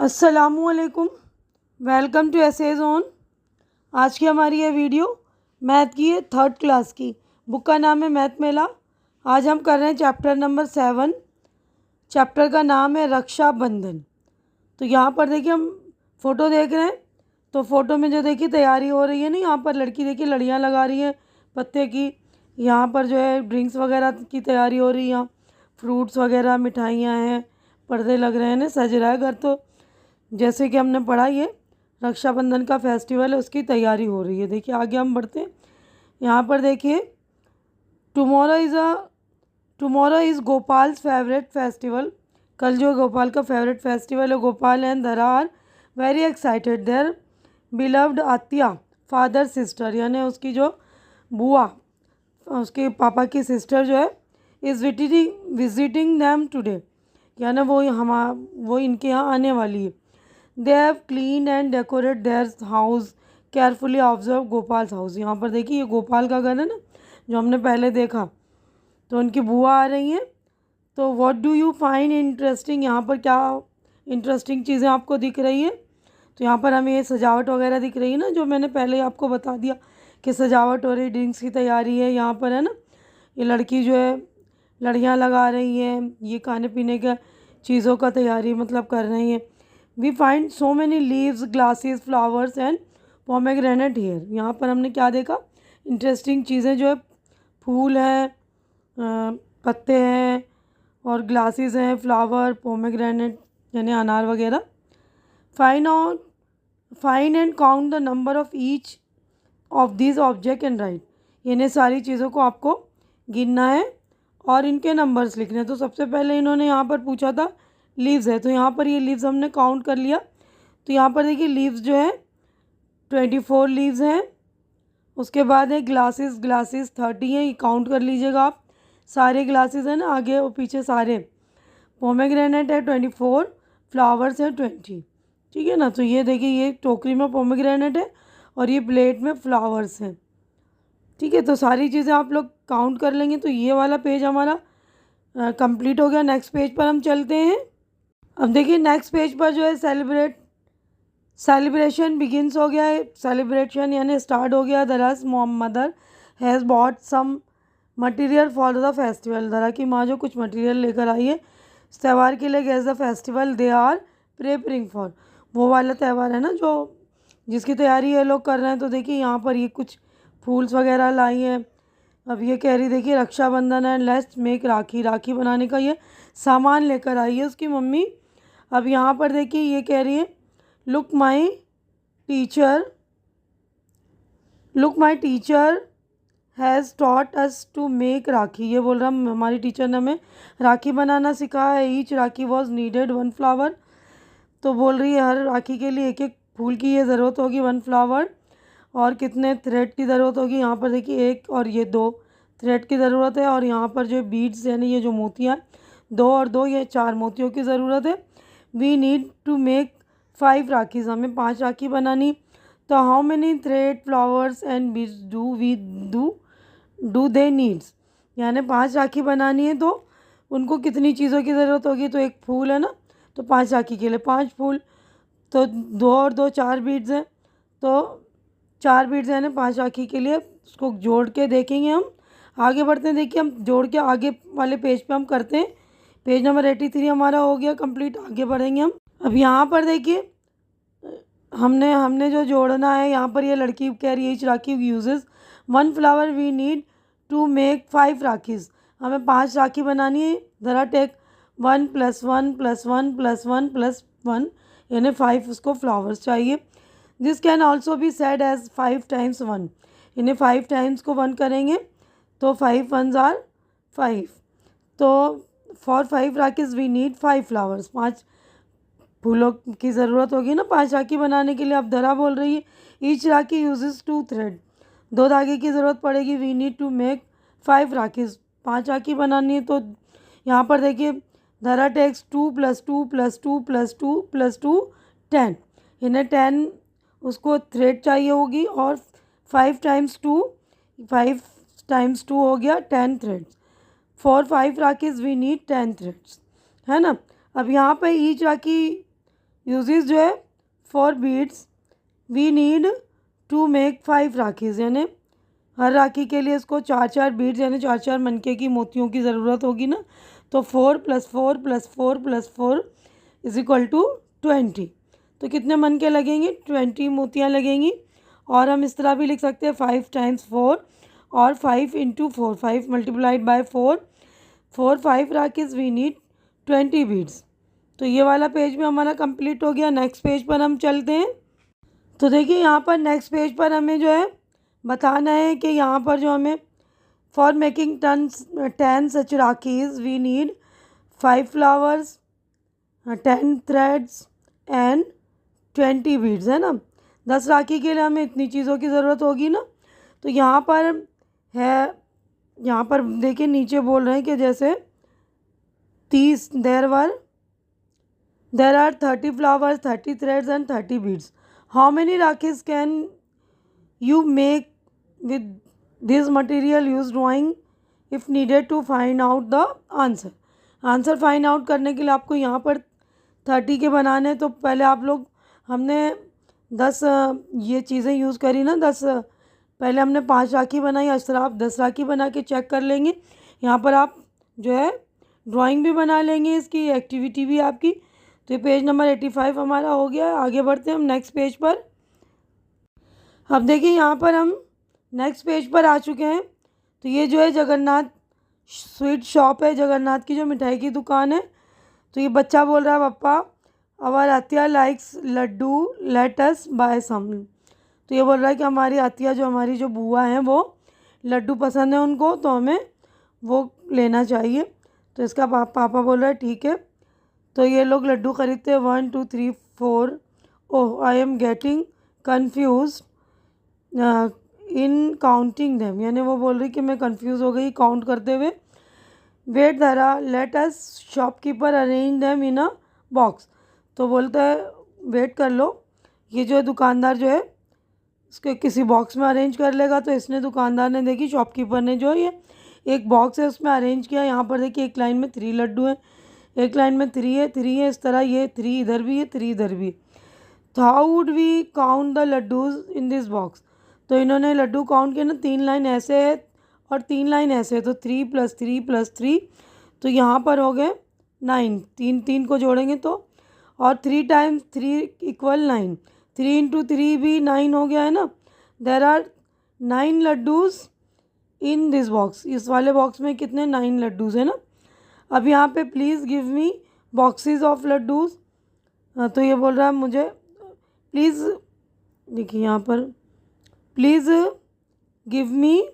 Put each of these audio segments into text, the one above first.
अस्सलामुअलैकुम, welcome to essays on. आज की हमारी ये वीडियो मैथ की है, 3rd क्लास की। बुक का नाम है मैथ मेला। आज हम कर रहे हैं चैप्टर नंबर 7। चैप्टर का नाम है रक्षाबंधन। तो यहाँ पर देखिए हम फ़ोटो देख रहे हैं। तो फ़ोटो में जो देखिए तैयारी हो रही है ना, यहाँ पर लड़की देखिए लड़ियाँ लगा रही है पत्ते की। यहाँ पर जो है ड्रिंक्स वगैरह की तैयारी हो रही है। यहाँ फ्रूट्स वगैरह मिठाइयाँ हैं, पर्दे लग रहे हैं ना, सज रहा है घर। तो जैसे कि हमने पढ़ा, ये रक्षाबंधन का फेस्टिवल है, उसकी तैयारी हो रही है। देखिए आगे हम बढ़ते हैं। यहाँ पर देखिए tomorrow is Gopal's favourite festival. कल जो गोपाल का फेवरेट फेस्टिवल है, Gopal and Dhara are very excited. Their beloved atya father sister, यानी उसकी जो बुआ, उसके पापा की सिस्टर जो है, इज़ विजिटिंग दैम टुडे, यानी वो इनके यहाँ आने वाली है। They have clean and decorate their house carefully. Observe गोपाल्स house. यहाँ पर देखिए ये गोपाल का घर है ना, जो हमने पहले देखा। तो उनकी बुआ आ रही हैं। तो what do you find interesting, यहाँ पर क्या इंटरेस्टिंग चीज़ें आपको दिख रही है। तो यहाँ पर हमें ये सजावट वगैरह दिख रही है ना, जो मैंने पहले आपको बता दिया कि सजावट हो रही, ड्रिंक्स की तैयारी है यहाँ पर, है ना। ये लड़की जो है लड़ियाँ लगा रही है, ये खाने पीने का चीज़ों का तैयारी मतलब कर रही हैं। We find so many leaves, glasses, flowers and pomegranate here. यहाँ पर हमने क्या देखा, इंटरेस्टिंग चीज़ें जो है, फूल हैं, पत्ते हैं, और ग्लासेस हैं, फ्लावर, पोमेग्रेनेट यानी अनार वगैरह। Fine and count the number of each of this object and right. यानी सारी चीज़ों को आपको गिनना है और इनके नंबर्स लिखने हैं। तो सबसे पहले इन्होंने यहाँ पर पूछा था लीव्स है, तो यहाँ पर ये लीव्स हमने काउंट कर लिया। तो यहाँ पर देखिए लीव्स जो है 24 लीव्स हैं। उसके बाद है ग्लासेस 30 हैं, ये काउंट कर लीजिएगा आप। सारे ग्लासेस हैं ना, आगे और पीछे सारे। पोमेग्रेनेट है 24, फ्लावर्स है 20। ठीक है ना। तो ये देखिए ये टोकरी में पोमेग्रेनेट है और ये प्लेट में फ्लावर्स हैं। ठीक है, तो सारी चीज़ें आप लोग काउंट कर लेंगे। तो ये वाला पेज हमारा कंप्लीट हो गया। नेक्स्ट पेज पर हम चलते हैं। अब देखिए नेक्स्ट पेज पर जो है सेलिब्रेशन बिगिनस हो गया है। सेलिब्रेशन यानी स्टार्ट हो गया। Dhara's mother has bought some material for the festival. दरा की माँ जो कुछ मटेरियल लेकर आई है इस त्यौहार के लिए। Guess the festival they are preparing for, वो वाला त्यौहार है ना जो जिसकी तैयारी ये लोग कर रहे हैं। तो देखिए यहाँ पर ये कुछ फूल्स वगैरह लाई हैं। अब ये कह रही देखिए रक्षाबंधन है, लेट्स मेक राखी। राखी बनाने का ये सामान लेकर आई है उसकी मम्मी। अब यहाँ पर देखिए ये कह रही है look my teacher has taught us to make rakhi. ये बोल रहा हमारी टीचर ने हमें राखी बनाना सिखाया है। Each rakhi was needed 1 flower. तो बोल रही है हर राखी के लिए एक एक फूल की ये ज़रूरत होगी, 1 फ्लावर। और कितने थ्रेड की ज़रूरत होगी, यहाँ पर देखिए 1 और ये 2 थ्रेड की ज़रूरत है। और यहाँ पर जो बीड्स यानी ये जो मोतियाँ 2 और 2 ये 4 मोतियों की ज़रूरत है। We need to make 5 rakhis, हमें 5 राखी बनानी। तो how many thread, flowers and beads do they needs, यानी 5 राखी बनानी है तो उनको कितनी चीज़ों की ज़रूरत होगी। तो एक फूल है ना, तो 5 राखी के लिए 5 फूल। तो 2 और 2 4 बीड्स हैं, तो 4 बीड्स हैं ना 5 राखी के लिए। उसको जोड़ के देखेंगे हम। आगे बढ़ते हैं। देखिए हम जोड़ के आगे वाले पेज पे हम करते हैं। पेज नंबर 83 हमारा हो गया कंप्लीट। आगे बढ़ेंगे हम। अब यहाँ पर देखिए हमने जो जोड़ना है, यहाँ पर ये लड़की कह रही है each rakhi uses 1 flower. We need to make 5 rakhis, हमें 5 राखी बनानी है। ज़रा टेक 1 + 1 + 1 + 1 + 1, यानी 5 उसको फ्लावर्स चाहिए। This can also be said as 5 × 1, यानी 5 टाइम्स को 1 करेंगे तो 5 1s आर 5। तो for 5 rakhis we need 5 flowers, 5 फूलों की ज़रूरत होगी ना 5 राखी बनाने के लिए। अब धरा बोल रही है ईच राखी यूजेस 2 थ्रेड, 2 धागे की ज़रूरत पड़ेगी। वी नीड टू मेक 5 राखीज़, 5 राखी बनानी है। तो यहाँ पर देखिए धरा टेक्स 2 + 2 + 2 + 2 + 2 10, इन्हें 10 उसको थ्रेड चाहिए होगी। और 5 × 2 हो गया 10 threads. For 5 rakhis we need 10 threads, है ना। अब यहाँ पे ईच राखी यूजेस जो है 4 beads, we need to make 5 rakhis, यानी हर राखी के लिए इसको 4 बीड्स यानी 4 मनके की मोतियों की ज़रूरत होगी ना। तो 4 + 4 + 4 + 4 = 20। तो कितने मनके लगेंगे? 20 मोतियाँ लगेंगी। और हम इस तरह भी लिख सकते हैं 5 × 4 और 5 × 4, 5 × 4, 4 5 राखीज़, वी नीड 20 बीड्स। तो ये वाला पेज भी हमारा कंप्लीट हो गया। नेक्स्ट पेज पर हम चलते हैं। तो देखिए यहाँ पर नेक्स्ट पेज पर हमें जो है बताना है कि यहाँ पर जो हमें for making 10 such rakhis we need 5 flowers, 10 threads and 20 beads, है ना। 10 राखी के लिए हमें इतनी चीज़ों की ज़रूरत होगी ना। तो यहाँ पर है, यहाँ पर देखिए नीचे बोल रहे हैं कि जैसे 30 there are 30 flowers, 30 threads and 30 beads. How many rakhis can you make with this material? Use drawing if needed to find out the answer. Answer find out करने के लिए आपको यहाँ पर 30 के बनाने। तो पहले आप लोग, हमने 10 ये चीज़ें यूज़ करी ना, 10 पहले हमने 5 राखी बनाई, इस तरह आप 10 राखी बना के चेक कर लेंगे। यहाँ पर आप जो है ड्राइंग भी बना लेंगे, इसकी एक्टिविटी भी आपकी। तो ये पेज नंबर 85 हमारा हो गया। आगे बढ़ते हैं हम नेक्स्ट पेज पर। अब देखिए यहाँ पर हम नेक्स्ट पेज पर आ चुके हैं। तो ये जो है जगन्नाथ स्वीट शॉप है, जगन्नाथ की जो मिठाई की दुकान है। तो ये बच्चा बोल रहा है, papa our Atiya likes laddoo, let us buy some. तो ये बोल रहा है कि हमारी आतिया, जो हमारी जो बुआ हैं, वो लड्डू पसंद है उनको, तो हमें वो लेना चाहिए। तो इसका पापा बोल रहा है ठीक है। तो ये लोग लड्डू ख़रीदते हैं 1 2 3 4। ओह I am getting confuse in counting them, यानी वो बोल रही कि मैं कंफ्यूज हो गई काउंट करते हुए। वेट धरा, let us shopkeeper arrange them in a box. तो बोलता है वेट कर लो, ये जो है दुकानदार जो है इसके किसी बॉक्स में अरेंज कर लेगा। तो इसने, दुकानदार ने, देखी शॉपकीपर ने जो ये एक बॉक्स है उसमें अरेंज किया। यहाँ पर देखिए एक लाइन में 3 लड्डू हैं, एक लाइन में 3 है, 3 है, इस तरह ये 3 इधर भी है, 3 इधर भी। तो how would we count the laddoos in this box? तो इन्होंने लड्डू काउंट किए ना, 3 लाइन ऐसे है और 3 लाइन ऐसे है, तो 3 + 3 + 3, तो यहाँ पर हो गए 9। 3 को जोड़ेंगे तो, और 3 × 3 = 9, 3 × 3 भी 9 हो गया है ना। There are 9 laddoos in this box, इस वाले बॉक्स में कितने? 9 लड्डूज़ है ना। अब यहाँ पे please give me boxes of laddoos. तो ये बोल रहा है मुझे प्लीज़, देखिए यहाँ पर please give me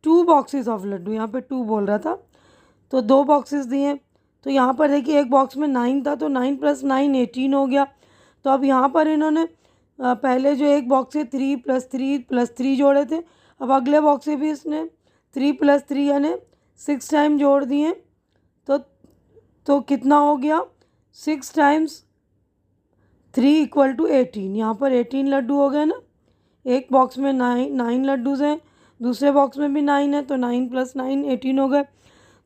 2 boxes of laddoo, यहाँ पे 2 बोल रहा था, तो 2 बॉक्सेस दिए। तो यहाँ पर देखिए एक बॉक्स में 9 था, तो 9 + 9 18 हो गया। तो अब यहाँ पर इन्होंने पहले जो एक बॉक्स से 3 + 3 + 3 जोड़े थे, अब अगले बॉक्स से भी इसने 3 + 3 यानी 6 टाइम जोड़ दिए। तो कितना हो गया? 6 × 3 = 18। यहाँ पर 18 लड्डू हो गए ना। एक बॉक्स में 9 लड्डूज़ हैं, दूसरे बॉक्स में भी 9 है, तो 9 + 9 18 हो गए।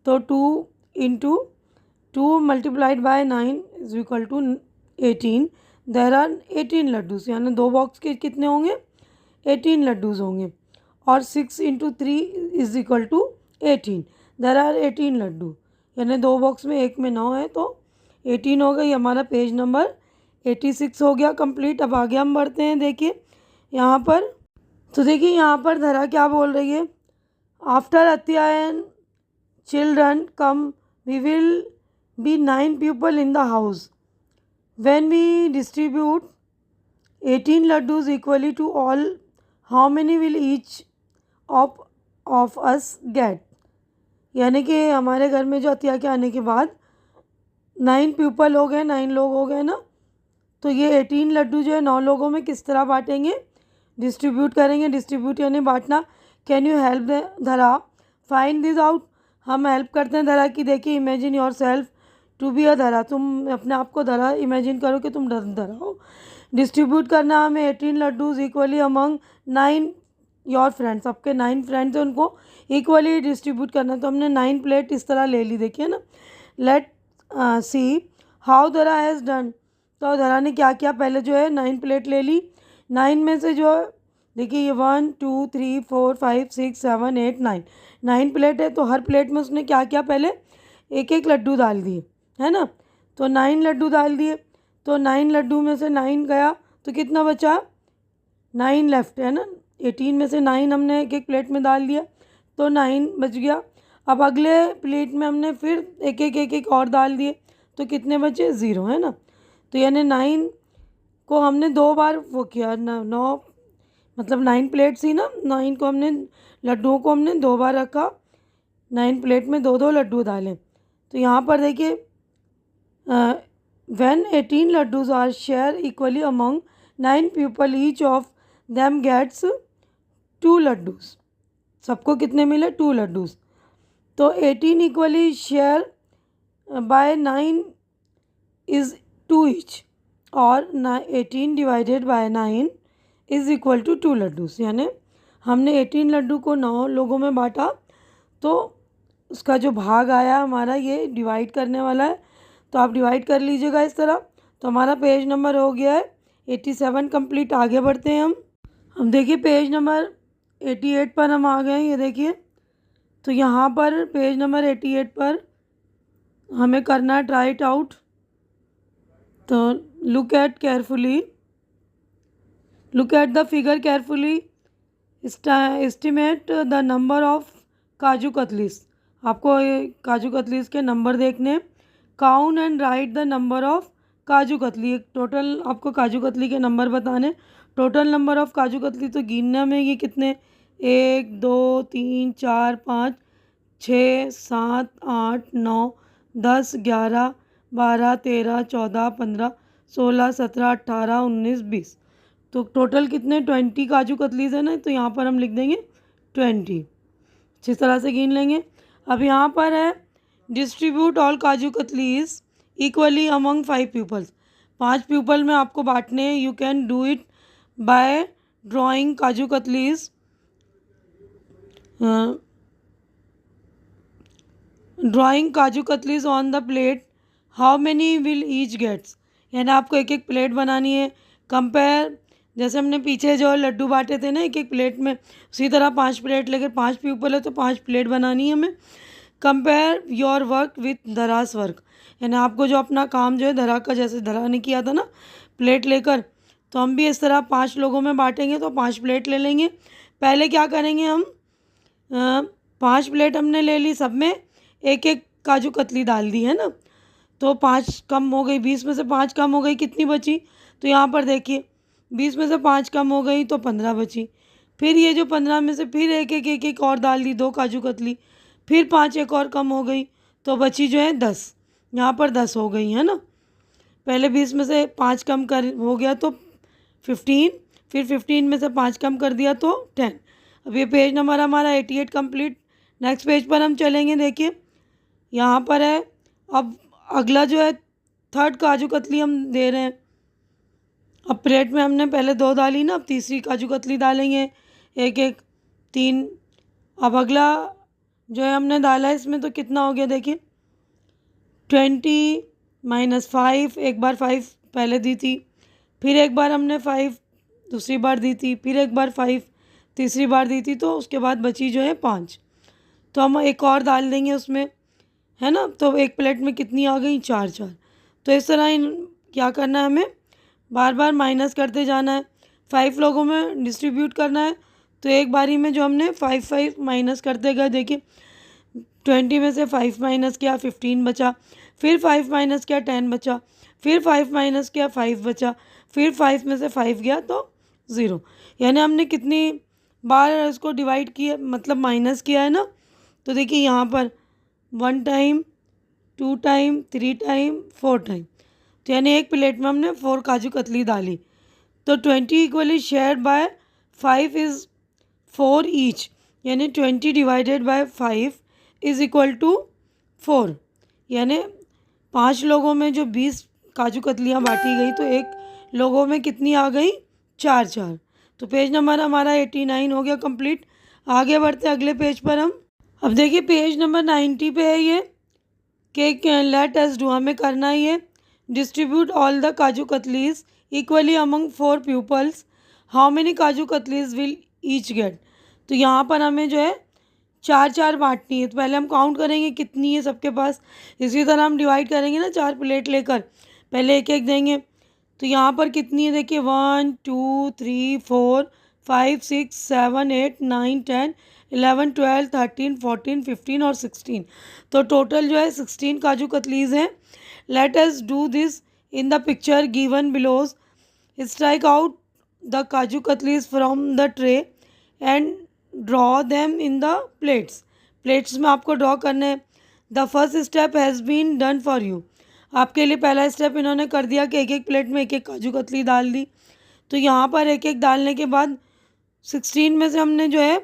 तो 2 × 2 × 9 = 18। देर आर 18 लड्डूज़, यानी 2 बॉक्स के कितने होंगे? 18 लड्डूज़ होंगे। और 6 × 3 = 18। देर आर 18 लड्डू, यानी 2 बॉक्स में, एक में 9 है, तो 18 हो गई। हमारा पेज नंबर 86 हो गया कंप्लीट। अब आगे हम बढ़ते हैं। देखिए यहाँ पर, तो देखिए यहाँ पर धरा क्या बोल रही है, after atya and children come we will be 9 people in the house. When we distribute 18 laddoos equally to all, how many will each of us get? यानी कि हमारे घर में जो अतिया के आने के बाद 9 पीपल हो गए, 9 लोग हो गए ना। तो ये 18 लड्डू जो है 9 लोगों में किस तरह बांटेंगे? डिस्ट्रीब्यूट करेंगे। डिस्ट्रीब्यूट यानी बांटना। Can you help Dhara find this out? हम हेल्प करते हैं धरा की। देखिए imagine yourself to be a Dhara, तुम अपने आप को धरा इमेजिन करो कि तुम धरा हो। डिस्ट्रीब्यूट करना हमें 18 laddoos equally among 9 your friends, सबके 9 फ्रेंड्स हैं, उनको इक्वली डिस्ट्रीब्यूट करना। तो हमने 9 प्लेट इस तरह ले ली, देखिए ना। लेट सी हाउ धरा हैज़ डन। तो धरा ने क्या किया, पहले जो है 9 प्लेट ले ली। 9 में से जो देखिए ये 1 2 3 4 5 6 7 8 9, 9 प्लेट है। तो हर प्लेट में उसने क्या किया, पहले एक एक लड्डू डाल दिए, है ना। तो 9 लड्डू डाल दिए। तो 9 लड्डू में से 9 गया तो कितना बचा, 9 लेफ्ट, है ना। 18 में से 9 हमने एक एक प्लेट में डाल दिया तो 9 बच गया। अब अगले प्लेट में हमने फिर एक एक और डाल दिए तो कितने बचे, 0, है ना। तो यानी 9 को हमने 2 बार वो किया, 9 मतलब 9 प्लेट्स ही ना, 9 को हमने लड्डुओं को हमने 2 बार रखा, 9 प्लेट में 2 लड्डू डालें। तो यहाँ पर देखिए when 18 laddus are shared equally among 9 people, each of them gets 2 laddus। सबको कितने मिले, 2 लड्डूस। तो 18 equally share by 9 is 2 each, और 18 divided by 9 is equal to 2 laddoos. यानी हमने 18 लड्डू को 9 लोगों में बांटा तो उसका जो भाग आया हमारा ये डिवाइड करने वाला है। तो आप डिवाइड कर लीजिएगा इस तरह। तो हमारा पेज नंबर हो गया है 87 कंप्लीट। आगे बढ़ते हैं हम देखिए पेज नंबर 88 पर हम आ गए हैं। ये देखिए, तो यहाँ पर पेज नंबर 88 पर हमें करना है ट्राई इट आउट। तो look at the figure carefully, estimate the number of काजू कतलीस। आपको ये काजू कतलीस के नंबर देखने। Count and right the number of kaju katli. एक टोटल आपको काजू कतली के नंबर बताने। Total number of kaju katli तो गिनने में ये कितने, 1 2 3 4 5 6 7 8 9 10 11 12 13 14 15 16 17 18 19 20। तो टोटल कितने, 20 काजू कतलीज है ना। तो यहाँ पर हम लिख देंगे 20, अच्छी तरह से गिन लेंगे। अब यहाँ पर है distribute all kaju katlis equally among 5 peoples. 5 people में आपको बांटने हैं। You can do it by drawing kaju katlis, drawing kaju katlis on the plate. How many will each gets, यानी आपको एक एक प्लेट बनानी है। कंपेयर, जैसे हमने पीछे जो लड्डू बांटे थे ना एक एक प्लेट में, उसी तरह 5 प्लेट लेकर 5 पीपल है तो 5 प्लेट बनानी है हमें। Compare your work with Dhara's work, यानी आपको जो अपना काम जो है धरा का, जैसे धरा ने किया था ना प्लेट लेकर, तो हम भी इस तरह 5 लोगों में बांटेंगे तो 5 प्लेट ले लेंगे। पहले क्या करेंगे हम, 5 प्लेट हमने ले ली, सब में एक एक काजू कतली डाल दी, है ना। तो 5 कम हो गई, 20 में से 5 कम हो गई, कितनी बची। तो यहाँ पर देखिए 20 में से 5 कम हो गई तो 15 बची। फिर ये जो 15 में से फिर एक एक और डाल दी 2 काजू कतली, फिर 5 एक और कम हो गई तो बची जो है 10। यहाँ पर 10 हो गई, है ना। पहले 20 में से 5 कम कर हो गया तो 15, फिर 15 में से 5 कम कर दिया तो 10। अब ये पेज नंबर हमारा 88 कंप्लीट। नेक्स्ट पेज पर हम चलेंगे। देखिए यहाँ पर है, अब अगला जो है 3rd काजू कतली हम दे रहे हैं। अब प्लेट में हमने पहले 2 डाली ना, अब तीसरी काजू कतली डालेंगे, एक एक 3। अब अगला जो है हमने डाला है इसमें तो कितना हो गया, देखिए 20 - 5, एक बार 5 पहले दी थी, फिर एक बार हमने 5 दूसरी बार दी थी, फिर एक बार 5 तीसरी बार दी थी, तो उसके बाद बची जो है 5। तो हम एक और डाल देंगे उसमें, है ना। तो एक प्लेट में कितनी आ गई, 4 4। तो इस तरह क्या करना है, हमें बार बार माइनस करते जाना है। 5 लोगों में डिस्ट्रीब्यूट करना है तो एक बारी में जो हमने 5 5 माइनस करते गए, देखिए 20 में से 5 माइनस किया 15 बचा, फिर 5 माइनस किया 10 बचा, फिर 5 माइनस किया 5 बचा, फिर 5 में से 5 गया तो 0। यानी हमने कितनी बार इसको डिवाइड किया, मतलब माइनस किया है ना। तो देखिए यहाँ पर 1 टाइम, 2 टाइम, 3 टाइम, 4 टाइम। तो यानी एक प्लेट में हमने 4 काजू कतली डाली। तो 20 equally share by 5 is 4 each, यानी 20 divided by 5 is equal to 4। यानी 5 लोगों में जो 20 काजू कतलियाँ बांटी गई तो एक लोगों में कितनी आ गई, 4 4। तो पेज नंबर हमारा 89 हो गया कंप्लीट। आगे बढ़ते अगले पेज पर हम। अब देखिए पेज नंबर 90 पे है ये कि लेट अस डू, हमें करना ही है distribute all the kaju katlis equally among 4 peoples, how many kaju katlis will each gate. तो यहाँ पर हमें जो है 4 4 बांटनी है। तो पहले हम काउंट करेंगे कितनी है सबके पास, इसी तरह हम डिवाइड करेंगे ना 4 प्लेट लेकर, पहले एक एक देंगे। तो यहाँ पर कितनी है देखिए 1 2 3 4 5 6 7 8 9 10 11 12 13 14 15 और 16। तो टोटल जो है 16 काजू कतलीज हैं। Let us do this in the picture given below. Strike out the kaju katlis from the tray and draw them in the plates. Plates में आपको ड्रॉ करना है। The first step has been done for you. आपके लिए पहला step इन्होंने कर दिया कि एक एक प्लेट में एक एक काजू कतली डाल दी। तो यहाँ पर एक एक डालने के बाद 16 में से हमने जो है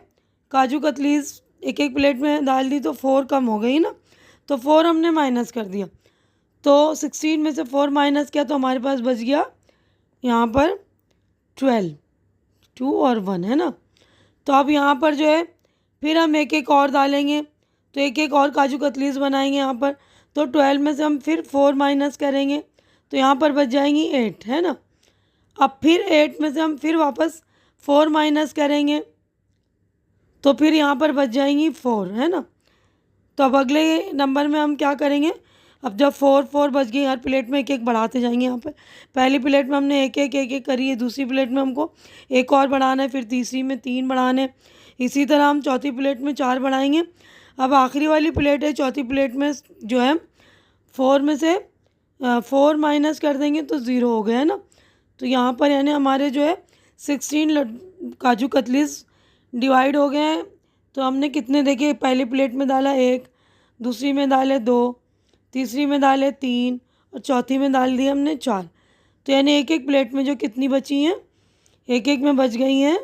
काजू कतलीज एक एक प्लेट में डाल दी, तो 4 कम हो गई ना, तो 4 हमने माइनस कर दिया। तो 16 में से 4 माइनस किया तो हमारे पास बच गया यहाँ पर 12, 2 और 1 है ना। तो अब यहाँ पर जो है फिर हम एक एक और डालेंगे, तो एक एक और काजू कतलीज बनाएंगे यहाँ पर। तो 12 में से हम फिर 4 माइनस करेंगे तो यहाँ पर बच जाएंगी 8 है ना। अब फिर 8 में से हम फिर वापस 4 माइनस करेंगे तो फिर यहाँ पर बच जाएंगी 4 है ना। तो अब अगले नंबर में हम क्या करेंगे, अब जब 4 4 बच गई, हर प्लेट में एक एक बढ़ाते जाएंगे। यहाँ पर पहली प्लेट में हमने एक एक करी है, दूसरी प्लेट में हमको एक और बढ़ाना है, फिर तीसरी में 3 बढ़ाने, इसी तरह हम चौथी प्लेट में 4 बढ़ाएंगे। अब आखिरी वाली प्लेट है, चौथी प्लेट में जो है 4 में से 4 माइनस कर देंगे तो 0 हो गया है ना। तो यहाँ पर यानी हमारे जो है 16 काजू कतलीस डिवाइड हो गए हैं। तो हमने कितने देखे, पहली प्लेट में डाला 1, दूसरी में डाले 2, तीसरी में डाले 3 और चौथी में डाल दिए हमने 4। तो यानी एक एक प्लेट में जो कितनी बची हैं, एक एक में बच गई हैं,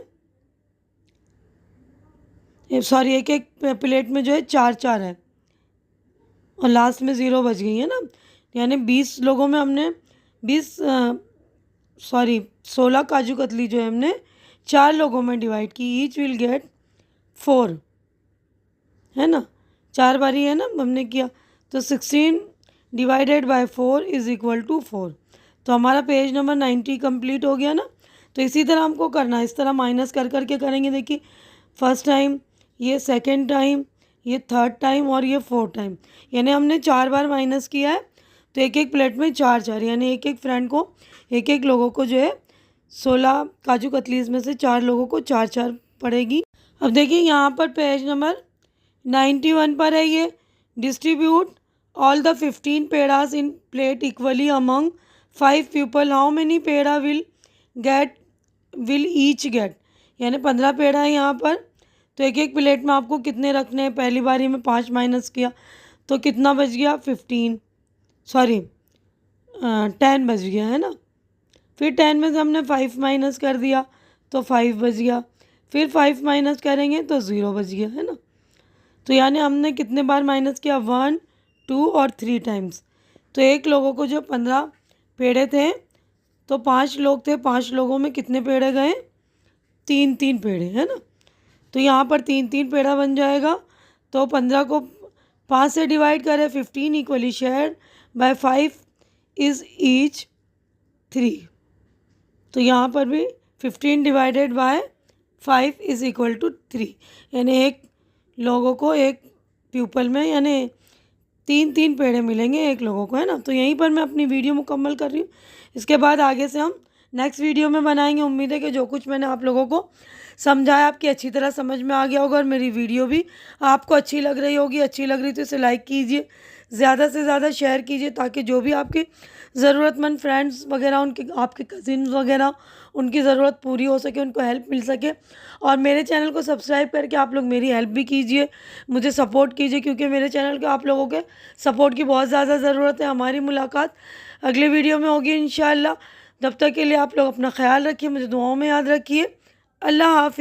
सॉरी एक एक प्लेट में जो है 4 4 है और लास्ट में 0 बच गई है ना। यानी 20 लोगों में हमने 16 काजू कतली जो है हमने 4 लोगों में डिवाइड की। ईच विल गेट 4 है ना, 4 बारी है ना हमने किया। तो 16 divided by 4 is equal to 4। तो हमारा पेज नंबर 90 कंप्लीट हो गया ना। तो इसी तरह हमको करना है, इस तरह माइनस कर करके करेंगे। देखिए फर्स्ट टाइम, ये सेकंड टाइम, ये थर्ड टाइम और ये फोर्थ टाइम, यानी हमने 4 बार माइनस किया है। तो एक एक प्लेट में 4 4, यानी एक एक फ्रेंड को, एक एक लोगों को जो है 16 काजू कतलीस में से 4 लोगों को 4 4 पड़ेगी। अब देखिए यहाँ पर पेज नंबर 91 पर है ये, distribute all the 15 pedas in plate equally among 5 people, how many peda will each get. यानी 15 पेड़ा है यहाँ पर, तो एक एक प्लेट में आपको कितने रखने हैं। पहली बारी में 5 माइनस किया तो कितना बच गया 10 बच गया है ना। फिर 10 में से हमने 5 माइनस कर दिया तो 5 बच गया, फिर 5 माइनस करेंगे तो 0 बच गया है ना। तो यानी हमने कितने बार माइनस किया, 1 2 और 3 टाइम्स। तो एक लोगों को जो 15 पेड़े थे, तो 5 लोग थे, 5 लोगों में कितने पेड़े गए, 3 3 पेड़े है ना। तो यहाँ पर 3 3 पेड़ा बन जाएगा। तो 15 को 5 से डिवाइड करें, 15 equally share by 5 is each 3। तो यहाँ पर भी 15 divided by 5 is equal to 3, यानी एक लोगों को एक प्यूपल में यानी 3 3 पेड़े मिलेंगे एक लोगों को है ना। तो यहीं पर मैं अपनी वीडियो मुकम्मल कर रही हूँ। इसके बाद आगे से हम नेक्स्ट वीडियो में बनाएंगे। उम्मीद है कि जो कुछ मैंने आप लोगों को समझाया आपकी अच्छी तरह समझ में आ गया होगा और मेरी वीडियो भी आपको अच्छी लग रही होगी। अच्छी लग रही तो इसे लाइक कीजिए, ज़्यादा से ज़्यादा शेयर कीजिए, ताकि जो भी आपके ज़रूरतमंद फ्रेंड्स वगैरह, उनके आपके कज़िन्स वगैरह, उनकी ज़रूरत पूरी हो सके, उनको हेल्प मिल सके। और मेरे चैनल को सब्सक्राइब करके आप लोग मेरी हेल्प भी कीजिए, मुझे सपोर्ट कीजिए, क्योंकि मेरे चैनल को आप लोगों के सपोर्ट की बहुत ज़्यादा ज़रूरत है। हमारी मुलाकात अगले वीडियो में होगी इंशाअल्लाह। तब तक के लिए आप लोग अपना ख्याल रखिए, मुझे दुआओं में याद रखिए। अल्लाह हाफिज़।